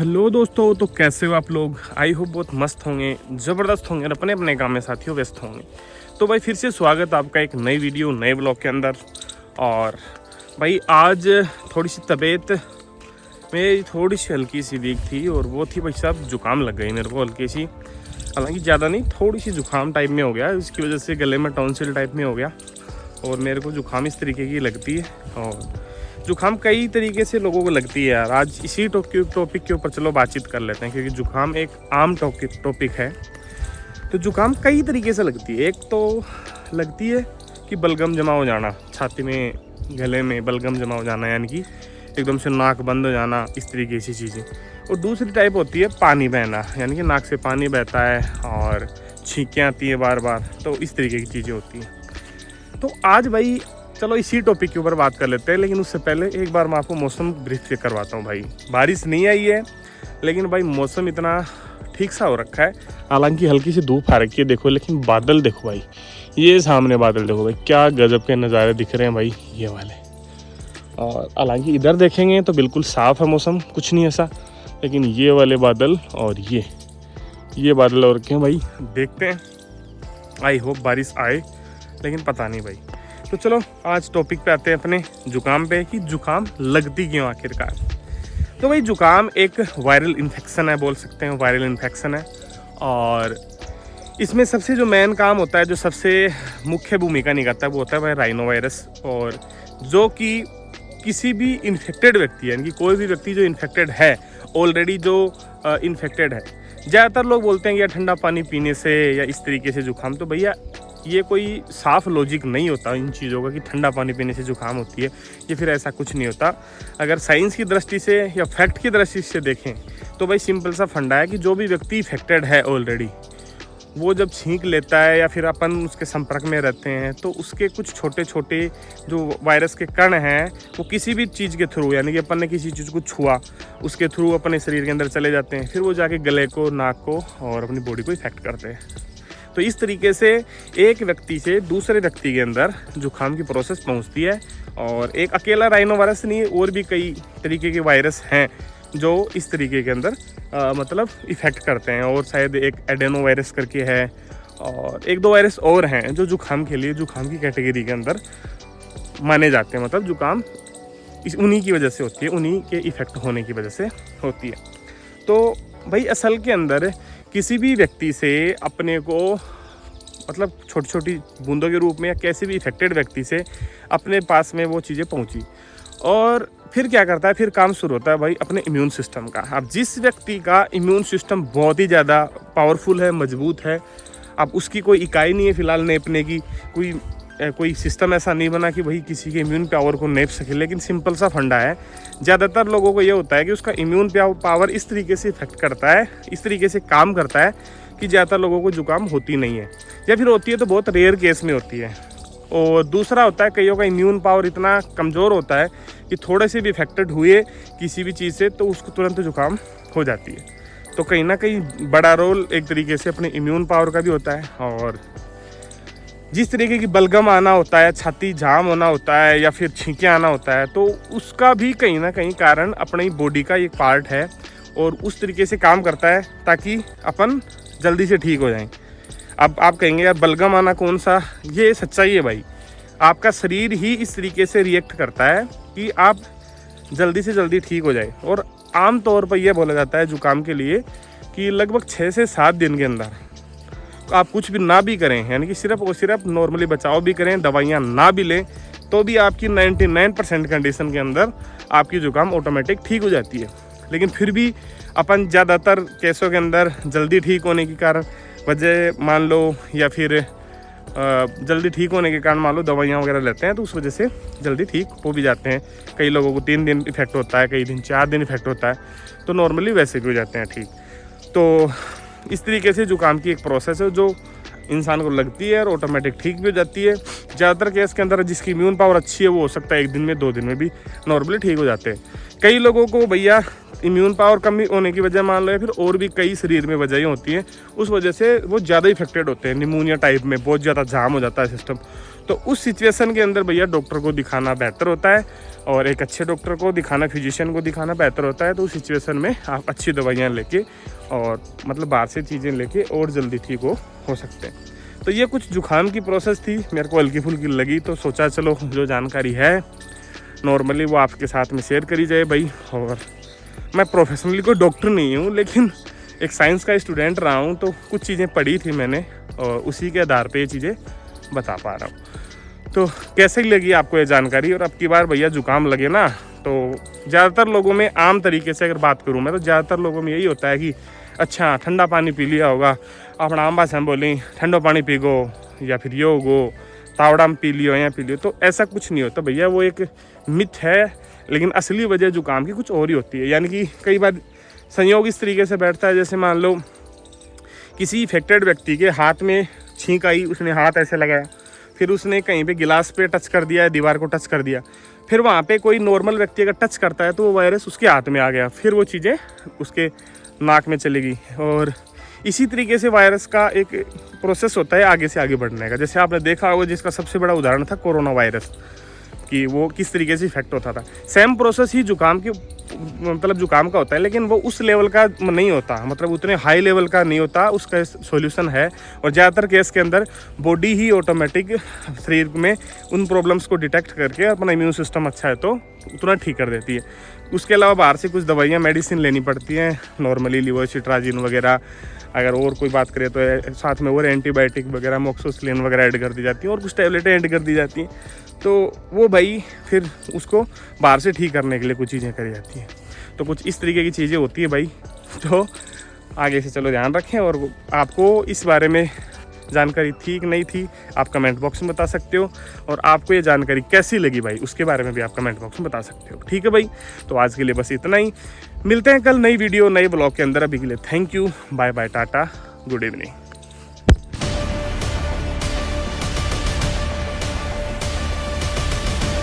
Hello दोस्तों, तो कैसे हो आप लोग। आई होप बहुत मस्त होंगे, ज़बरदस्त होंगे और अपने अपने काम में साथियों व्यस्त होंगे। तो भाई फिर से स्वागत आपका एक नई वीडियो नए ब्लॉग के अंदर। और भाई आज थोड़ी सी तबीयत मेरी थोड़ी सी हल्की सी वीक थी और वो थी भाई साहब जुकाम लग गई मेरे को हल्की सी। हालांकि ज़्यादा नहीं, थोड़ी सी जुकाम टाइप में हो गया, इसकी वजह से गले में टॉन्सिल टाइप में हो गया। और मेरे को जुकाम इस तरीके की लगती है और जुकाम कई तरीके से लोगों को लगती है यार। आज इसी टॉपिक के ऊपर चलो बातचीत कर लेते हैं, क्योंकि जुकाम एक आम टॉपिक है। तो जुकाम कई तरीके से लगती है। एक तो लगती है कि बलगम जमा हो जाना, छाती में गले में बलगम जमा हो जाना, यानी कि एकदम से नाक बंद हो जाना, इस तरीके की चीज़ें। और दूसरी टाइप होती है पानी बहना, यानी कि नाक से पानी बहता है और छींकें आती है बार बार, तो इस तरीके की चीज़ें होती हैं। तो आज भाई चलो इसी टॉपिक के ऊपर बात कर लेते हैं, लेकिन उससे पहले एक बार मैं आपको मौसम ब्रीफ चेक करवाता हूँ। भाई बारिश नहीं आई है, लेकिन भाई मौसम इतना ठीक सा हो रखा है। हालांकि हल्की सी धूप आ रखी है देखो, लेकिन बादल देखो भाई, ये सामने बादल देखो भाई, क्या गजब के नज़ारे दिख रहे हैं भाई ये वाले। और हालांकि इधर देखेंगे तो बिल्कुल साफ़ है मौसम, कुछ नहीं ऐसा, लेकिन ये वाले बादल और ये बादल और रखे हैं भाई, देखते हैं। आई होप बारिश आए, लेकिन पता नहीं भाई। तो चलो आज टॉपिक पे आते हैं अपने जुकाम पे, कि जुकाम लगती क्यों आखिरकार। तो भाई जुकाम एक वायरल इन्फेक्शन है, बोल सकते हैं वायरल इन्फेक्शन है। और इसमें सबसे जो मेन काम होता है, जो सबसे मुख्य भूमिका निभाता है, वो होता है भाई राइनो वायरस। और जो कि किसी भी इन्फेक्टेड व्यक्ति, यानी कि कोई भी व्यक्ति जो इन्फेक्टेड है ऑलरेडी, जो इन्फेक्टेड है, ज़्यादातर लोग बोलते हैं कि या ठंडा पानी पीने से या इस तरीके से जुकाम। तो भैया ये कोई साफ लॉजिक नहीं होता इन चीज़ों का कि ठंडा पानी पीने से जुकाम होती है, या फिर ऐसा कुछ नहीं होता। अगर साइंस की दृष्टि से या फैक्ट की दृष्टि से देखें तो भाई सिंपल सा फंडा है कि जो भी व्यक्ति इफेक्टेड है ऑलरेडी, वो जब छींक लेता है या फिर अपन उसके संपर्क में रहते हैं, तो उसके कुछ छोटे छोटे जो वायरस के कण हैं, वो किसी भी चीज़ के थ्रू, यानी कि अपन ने किसी चीज़ को छुआ, उसके थ्रू अपने शरीर के अंदर चले जाते हैं, फिर वो जाके गले को, नाक को और अपनी बॉडी को इफेक्ट करते हैं। तो इस तरीके से एक व्यक्ति से दूसरे व्यक्ति के अंदर जुकाम की प्रोसेस पहुंचती है। और एक अकेला राइनो वायरस नहीं, और भी कई तरीके के वायरस हैं जो इस तरीके के अंदर मतलब इफ़ेक्ट करते हैं। और शायद एक एडेनो वायरस करके है, और एक दो वायरस और हैं जो जुकाम के लिए, जुकाम की कैटेगरी के अंदर माने जाते हैं। मतलब जुकाम उन्हीं की वजह से होती है, उन्हीं के इफ़ेक्ट होने की वजह से होती है। तो भाई असल के अंदर किसी भी व्यक्ति से अपने को, मतलब छोटी छोटी बूंदों के रूप में या कैसे भी इफेक्टेड व्यक्ति से अपने पास में वो चीज़ें पहुंची, और फिर क्या करता है, फिर काम शुरू होता है भाई अपने इम्यून सिस्टम का। अब जिस व्यक्ति का इम्यून सिस्टम बहुत ही ज़्यादा पावरफुल है, मजबूत है, अब उसकी कोई इकाई नहीं है फिलहाल नेपने की, कोई सिस्टम ऐसा नहीं बना कि भाई किसी के इम्यून पावर को नेप सके। लेकिन सिंपल सा फंडा है, ज़्यादातर लोगों को ये होता है कि उसका इम्यून पावर इस तरीके से इफेक्ट करता है, इस तरीके से काम करता है कि ज़्यादातर लोगों को जुकाम होती नहीं है, या फिर होती है तो बहुत रेयर केस में होती है। और दूसरा होता है, कईयों का इम्यून पावर इतना कमज़ोर होता है कि थोड़े से भी इफेक्टेड हुए किसी भी चीज़ से तो उसको तुरंत जुकाम हो जाती है। तो कहीं ना कहीं बड़ा रोल एक तरीके से अपने इम्यून पावर का भी होता है। और जिस तरीके की बलगम आना होता है, छाती जाम होना होता है, या फिर छींके आना होता है, तो उसका भी कहीं ना कहीं कारण अपनी बॉडी का एक पार्ट है, और उस तरीके से काम करता है ताकि अपन जल्दी से ठीक हो जाएं। अब आप कहेंगे यार बलगम आना कौन सा, ये सच्चाई है भाई। आपका शरीर ही इस तरीके से रिएक्ट करता है कि आप जल्दी से जल्दी ठीक हो जाए। और आम तौर पर यह बोला जाता है जुकाम के लिए कि लगभग 6 से 7 दिन के अंदर आप कुछ भी ना भी करें, यानी कि सिर्फ और सिर्फ नॉर्मली बचाव भी करें, दवाइयाँ ना भी लें, तो भी आपकी 99% कंडीशन के अंदर आपकी जुकाम ऑटोमेटिक ठीक हो जाती है। लेकिन फिर भी अपन ज़्यादातर केसों के अंदर जल्दी ठीक होने के कारण वजह मान लो, या फिर जल्दी ठीक होने के कारण मान लो दवाइयाँ वगैरह लेते हैं, तो उस वजह से जल्दी ठीक हो भी जाते हैं। कई लोगों को 3 दिन इफेक्ट होता है, कई दिन 4 दिन इफेक्ट होता है, तो नॉर्मली वैसे भी हो जाते हैं ठीक। तो इस तरीके से जुकाम की एक प्रोसेस है जो इंसान को लगती है और ऑटोमेटिक ठीक भी हो जाती है। ज़्यादातर केस के अंदर जिसकी इम्यून पावर अच्छी है वो हो सकता है 1 दिन में 2 दिन में भी नॉर्मली ठीक हो जाते हैं। कई लोगों को भैया इम्यून पावर कम होने की वजह मान लो, या फिर और भी कई शरीर में वजहें होती हैं, उस वजह से वो ज़्यादा इफेक्टेड होते हैं, निमोनिया टाइप में बहुत ज़्यादा जाम हो जाता है सिस्टम। तो उस सिचुएशन के अंदर भैया डॉक्टर को दिखाना बेहतर होता है, और एक अच्छे डॉक्टर को दिखाना, फिजिशियन को दिखाना बेहतर होता है। तो उस सिचुएशन में आप अच्छी दवाइयाँ लेके और मतलब बाहर से चीज़ें लेके और जल्दी ठीक हो सकते हैं। तो ये कुछ जुकाम की प्रोसेस थी, मेरे को हल्की फुल्की लगी, तो सोचा चलो जो जानकारी है नॉर्मली वो आपके साथ में शेयर करी जाए भाई। और मैं प्रोफेशनली कोई डॉक्टर नहीं हूँ, लेकिन एक साइंस का स्टूडेंट रहा हूँ, तो कुछ चीज़ें पढ़ी थी मैंने और उसी के आधार पे ये चीज़ें बता पा रहा हूँ। तो कैसे लगी आपको ये जानकारी? और अब की बार भैया जुकाम लगे ना, तो ज़्यादातर लोगों में आम तरीके से अगर बात करूँ मैं, तो ज़्यादातर लोगों में यही होता है कि अच्छा ठंडा पानी पी लिया होगा, अपना आम भाषा में बोलें ठंडो पानी पी गो, या फिर यो गो तावड़ा में पी लियो या पी लियो। तो ऐसा कुछ नहीं होता भैया, वो एक मिथ है, लेकिन असली वजह जुकाम की कुछ और ही होती है। यानी कि कई बार संयोग इस तरीके से बैठता है, जैसे मान लो किसी इफेक्टेड व्यक्ति के हाथ में छींक आई, उसने हाथ ऐसे लगाया, फिर उसने कहीं पे गिलास पे टच कर दिया, दीवार को टच कर दिया, फिर वहाँ पे कोई नॉर्मल व्यक्ति अगर टच करता है तो वो वायरस उसके हाथ में आ गया, फिर वो चीज़ें उसके नाक में चलेगी। और इसी तरीके से वायरस का एक प्रोसेस होता है आगे से आगे बढ़ने का। जैसे आपने देखा होगा, जिसका सबसे बड़ा उदाहरण था कोरोना वायरस, कि वो किस तरीके से इफेक्ट होता था। सेम प्रोसेस ही जुकाम की मतलब जुकाम का होता है, लेकिन वो उस लेवल का नहीं होता, मतलब उतने हाई लेवल का नहीं होता। उसका सॉल्यूशन है, और ज़्यादातर केस के अंदर बॉडी ही ऑटोमेटिक शरीर में उन प्रॉब्लम्स को डिटेक्ट करके अपना इम्यून सिस्टम अच्छा है तो उतना ठीक कर देती है। उसके अलावा बाहर से कुछ दवाइयाँ मेडिसिन लेनी पड़ती हैं, नॉर्मली लिवोसिट्राजिन वगैरह। अगर और कोई बात करें तो साथ में और एंटीबायोटिक वगैरह, मोक्सोसिलिन वगैरह ऐड कर दी जाती हैं, और कुछ टैबलेटें ऐड कर दी जाती हैं। तो वो भाई फिर उसको बाहर से ठीक करने के लिए कुछ चीज़ें करी जाती हैं। तो कुछ इस तरीके की चीज़ें होती है भाई, तो आगे से चलो ध्यान रखें। और आपको इस बारे में जानकारी थी कि नहीं थी, आप कमेंट बॉक्स में बता सकते हो। और आपको ये जानकारी कैसी लगी भाई, उसके बारे में भी आप कमेंट बॉक्स में बता सकते हो। ठीक है भाई, तो आज के लिए बस इतना ही। मिलते हैं कल नई वीडियो नए ब्लॉग के अंदर। अभी के लिए thank you, bye bye, tata, good evening.